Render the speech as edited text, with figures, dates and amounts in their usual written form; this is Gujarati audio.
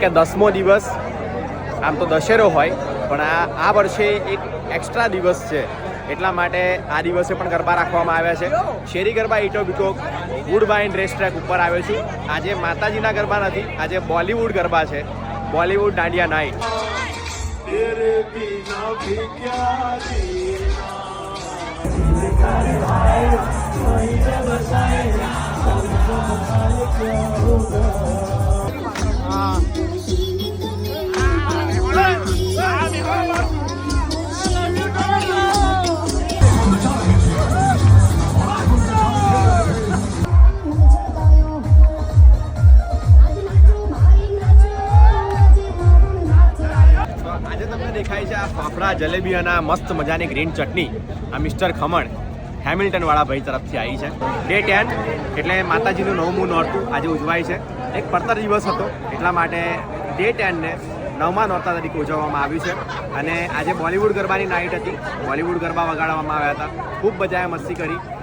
કે 10મો દિવસ આમ તો દશેરો હોય પણ આ વર્ષે એક એક્સ્ટ્રા દિવસ છે એટલા માટે આ દિવસે પણ ગરબા રાખવામાં આવ્યા છે. શેરી ગરબા ઇટોબિકો વુડબાઇન રેસ ટ્રેક ઉપર આવ્યો છું. આજે માતાજીના ગરબા નથી, આજે બોલિવૂડ ગરબા છે, બોલિવૂડ દાંડિયા નાઇટ. આજે તમને દેખાય છે આ ફાફડા જલેબી અને આ મસ્ત મજાની ગ્રીન ચટણી આ મિસ્ટર ખમણ હેમિલ્ટન વાળા ભાઈ તરફથી આવી છે. ડે 10 એટલે માતાજીનું 9મું નોરતું આજે ઉજવાય છે. એક પડતર દિવસ હતો એટલા માટે ડે 10 ને 9મા નોરતા તરીકે ઉજવવામાં આવ્યું છે. અને આજે બોલિવૂડ ગરબાની નાઇટ હતી, બોલિવૂડ ગરબા વગાડવામાં આવ્યા હતા. ખૂબ મજાએ મસ્તી કરી.